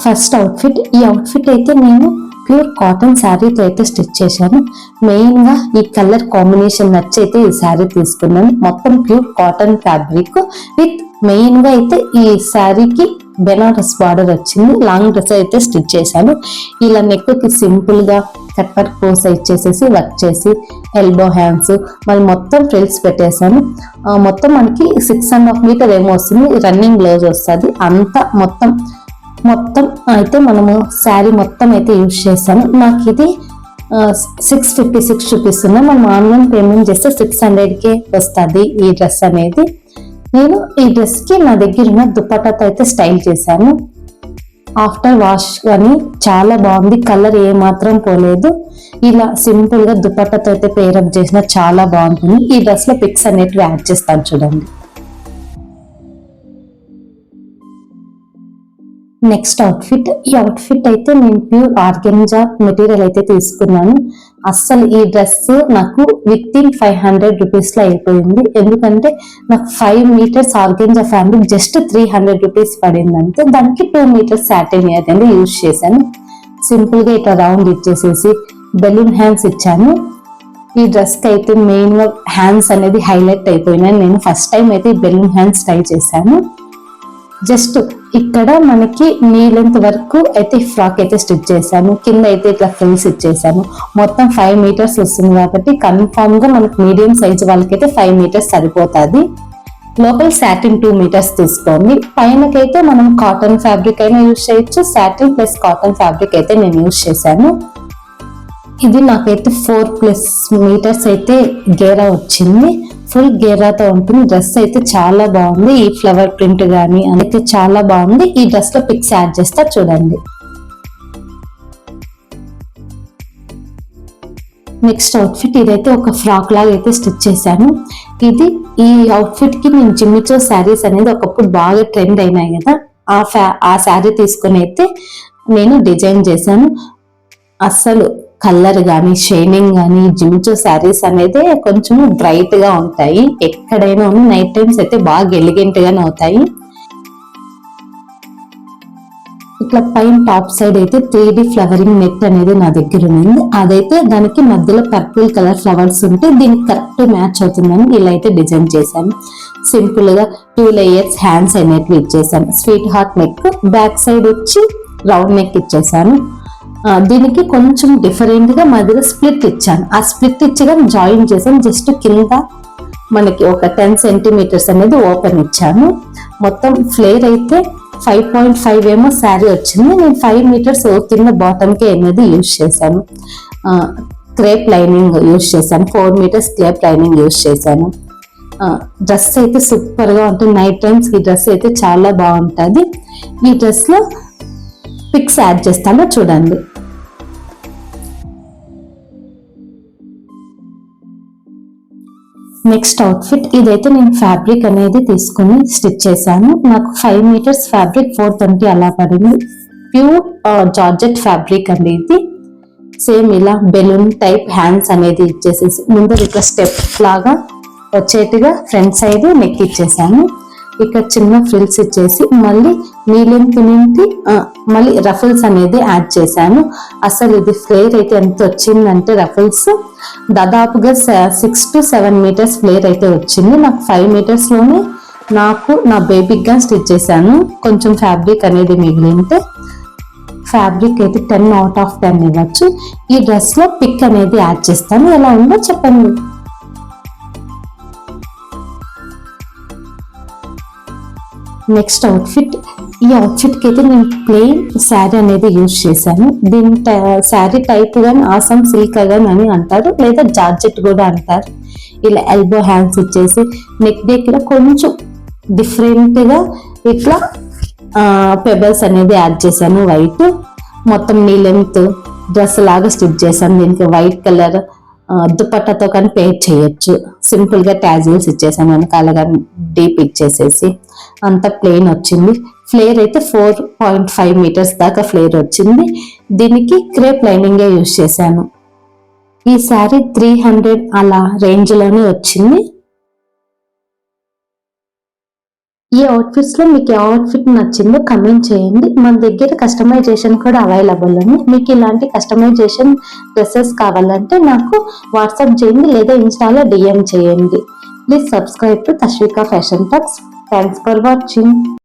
First outfit. ఈ outfit అయితే నేను ప్యూర్ కాటన్ శారీతో అయితే స్టిచ్ చేశాను. మెయిన్ గా ఈ కలర్ కాంబినేషన్ నచ్చి అయితే ఈ శారీ తీసుకున్నాను. మొత్తం pure cotton fabric with main గా అయితే ఈ శారీకి బెనారస్ బార్డర్ వచ్చింది. లాంగ్ డ్రెస్ అయితే స్టిచ్ చేశాను. ఇలా నెక్ కి సింపుల్ గా కట్ వర్క్ పోస్ ఇచ్చేసేసి వర్క్ చేసి ఎల్బో హ్యాండ్స్ మళ్ళీ మొత్తం ఫ్రిల్స్ పెట్టేశాను. మొత్తం మనకి 6.5 మీటర్ ఏమో వస్తుంది. రన్నింగ్ బ్లౌజ్ వస్తుంది. అంతా మొత్తం అయితే మనము శారీ మొత్తం అయితే యూజ్ చేశాను. నాకు ఇది 656 చూపిస్తున్నా. మనం ఆన్లైన్ పేమెంట్ చేస్తే 600కే వస్తుంది ఈ డ్రెస్ అనేది. నేను ఈ డ్రెస్ కి నా దగ్గర ఉన్న దుపట్టాతో అయితే స్టైల్ చేశాను. ఆఫ్టర్ వాష్ కానీ చాలా బాగుంది. కలర్ ఏ మాత్రం పోలేదు. ఇలా సింపుల్ గా దుపట్టాతో అయితే పేరప్ చేసిన చాలా బాగుంటుంది. ఈ డ్రెస్ లో పిక్స్ అనేటివి యాడ్ చేస్తాను చూడండి. Next outfit. ఈ అవుట్ఫిట్ అయితే నేను ప్యూర్ ఆర్గెంజా మెటీరియల్ అయితే తీసుకున్నాను. అస్సలు ఈ డ్రెస్ నాకు విత్ ఇన్ 500 రూపీస్ లో అయిపోయింది. ఎందుకంటే నాకు 5 metres organza fabric just 300 rupees పడింది అంతే. దానికి 2 మీటర్స్ సాటిన్ అనేది యూజ్ చేశాను. సింపుల్ గా ఇట్లా రౌండ్ ఇచ్చేసేసి బెలూన్ హ్యాండ్స్ ఇచ్చాను. ఈ డ్రెస్ కి అయితే మెయిన్ గా హ్యాండ్స్ అనేది హైలైట్ అయిపోయినాయి. నేను ఫస్ట్ టైం అయితే బెలూన్ హ్యాండ్స్ ట్రై చేశాను. జస్ట్ ఇక్కడ మనకి నీ లెంత్ వరకు అయితే ఫ్రాక్ అయితే స్టిచ్ చేశాను. కింద అయితే ఇట్లా ఫ్రిల్స్ ఇచ్చేసాను. మొత్తం 5 మీటర్స్ వస్తుంది కాబట్టి కన్ఫామ్ గా మనకి మీడియం సైజ్ వాళ్ళకైతే 5 మీటర్స్ సరిపోతుంది. లోపల సాటిన్ 2 మీటర్స్ తీసుకోండి. పైనకైతే మనం కాటన్ ఫ్యాబ్రిక్ అయినా యూజ్ చేయొచ్చు. సాటిన్ ప్లస్ కాటన్ ఫ్యాబ్రిక్ అయితే నేను యూజ్ చేశాను. ఇది నాకైతే 4+ మీటర్స్ అయితే గేరా వచ్చింది. ఫుల్ గేరాతో ఉంటుంది. డ్రెస్ అయితే చాలా బాగుంది. ఈ ఫ్లవర్ ప్రింట్ గానీ అయితే చాలా బాగుంది. ఈ డ్రెస్ లో పిక్స్ యాడ్ చేస్తా చూడండి. Next outfit. ఇదైతే ఒక ఫ్రాక్ లాగా అయితే స్టిచ్ చేశాను. ఈ అవుట్ఫిట్ కి నేను జిమ్మిచో శారీస్ అనేది ఒకప్పుడు బాగా ట్రెండ్ అయినాయి కదా, ఆ శారీ తీసుకుని అయితే నేను డిజైన్ చేశాను. అస్సలు కలర్ కానీ షైనింగ్ కానీ జిమ్చో శారీస్ అనేది కొంచెం బ్రైట్ గా ఉంటాయి. ఎక్కడైనా నైట్ టైమ్స్ అయితే బాగా ఎలిగెంట్ గానే అవుతాయి. ఇట్లా పైన టాప్ సైడ్ అయితే 3D ఫ్లవరింగ్ నెట్ అనేది నా దగ్గర ఉంది. అదైతే దానికి మధ్యలో పర్పుల్ కలర్ ఫ్లవర్స్ ఉంటే దీనికి కరెక్ట్ మ్యాచ్ అవుతుందని ఇలా అయితే డిజైన్ చేశాను. సింపుల్ గా 2 లేయర్స్ హ్యాండ్స్ అనేటివి ఇచ్చేసాను. Sweet heart neck, back side వచ్చి రౌండ్ నెక్ ఇచ్చేసాను. దీనికి కొంచెం డిఫరెంట్ గా మధ్యలో స్ప్లిట్ ఇచ్చాను. ఆ స్ప్లిట్ ఇచ్చగా జాయిన్ చేసాను. జస్ట్ కింద మనకి ఒక 10 సెంటీమీటర్స్ అనేది ఓపెన్ ఇచ్చాను. మొత్తం ఫ్లేర్ అయితే 5.5 ఏమో శారీ వచ్చింది. నేను 5 మీటర్స్ కింద బాటమ్ కి అనేది యూజ్ చేశాను. క్రేప్ లైనింగ్ యూజ్ చేశాను. 4 మీటర్స్ క్రేప్ లైనింగ్ యూజ్ చేశాను. డ్రెస్ అయితే సూపర్ గా ఉంటుంది. నైట్ టైమ్స్ ఈ డ్రెస్ అయితే చాలా బాగుంటుంది. ఈ డ్రెస్ లో పిక్స్ యాడ్ చేస్తాను చూడండి. Next outfit. ఇదైతే నేను ఫ్యాబ్రిక్ అనేది తీసుకుని స్టిచ్ చేశాను. నాకు 5 మీటర్స్ ఫ్యాబ్రిక్ 420 అలా పడింది. ప్యూర్ జార్జెట్ ఫ్యాబ్రిక్ అండి ఇది. సేమ్ ఇలా బెలూన్ టైప్ హ్యాండ్స్ అనేది ఇచ్చేసేసి ముందు ఇట్లా స్టెప్ లాగా వచ్చేట్టుగా ఫ్రంట్ సైడ్ నెక్ ఇచ్చేసాను. ఇక్కడ చిన్న ఫ్రిల్స్ ఇచ్చేసి మళ్ళీ నీలెంత్ నుండి మళ్ళీ రఫుల్స్ అనేది యాడ్ చేశాను. అసలు ఇది ఫ్లేర్ అయితే ఎంత వచ్చిందంటే రఫుల్స్ దాదాపుగా 6 to 7 మీటర్స్ ఫ్లేర్ అయితే వచ్చింది. నాకు 5 మీటర్స్ లోనే నాకు నా బేబీగా స్టిచ్ చేశాను. కొంచెం ఫ్యాబ్రిక్ అనేది మిగిలింటే ఫ్యాబ్రిక్ అయితే 10 out of 10 ఇవ్వచ్చు. ఈ డ్రెస్ లో పిక్ అనేది యాడ్ చేస్తాను. ఎలా ఉందో చెప్పండి. Next outfit. ఈ అవుట్ఫిట్ కి అయితే నేను ప్లెయిన్ శారీ అనేది యూజ్ చేశాను. దీని శారీ టైప్ గాని ఆసం సిల్క్ గాని అని అంటారు, లేదా జార్జెట్ కూడా అంటారు. ఇలా ఎల్బో హ్యాండ్స్ ఇచ్చేసి నెక్ దగ్గర కొంచెం డిఫరెంట్ గా ఇట్లా పెబల్స్ అనేది యాడ్ చేశాను. వైట్ మొత్తం నీ లెంత్ డ్రెస్ లాగా స్టిచ్ చేశాను. దీనికి వైట్ కలర్ దుపట్టాతో కానీ పేర్ చేయొచ్చు. సింపుల్ గా టాజిల్స్ ఇచ్చేసాను. వెనకాల కానీ డీప్ ఇచ్చేసేసి అంత ప్లెయిన్ వచ్చింది. ఫ్లేర్ అయితే 4.5 మీటర్స్ దాకా ఫ్లేర్ వచ్చింది. దీనికి క్రేప్ లైనింగ్ యూజ్ చేశాను. ఈ శారీ 300 అలా రేంజ్ లోనే వచ్చింది. ఈ అవుట్ఫిట్స్ లో మీకు ఏ అవుట్ఫిట్ నచ్చిందో కమెంట్ చేయండి. మన దగ్గర కస్టమైజేషన్ కూడా అవైలబుల్ ఉంది. మీకు ఇలాంటి కస్టమైజేషన్ డ్రెస్సెస్ కావాలంటే నాకు వాట్సాప్ చేయండి లేదా ఇన్స్టాలో డిఎం చేయండి. Please subscribe to Tashvika fashion talks. Thanks for watching.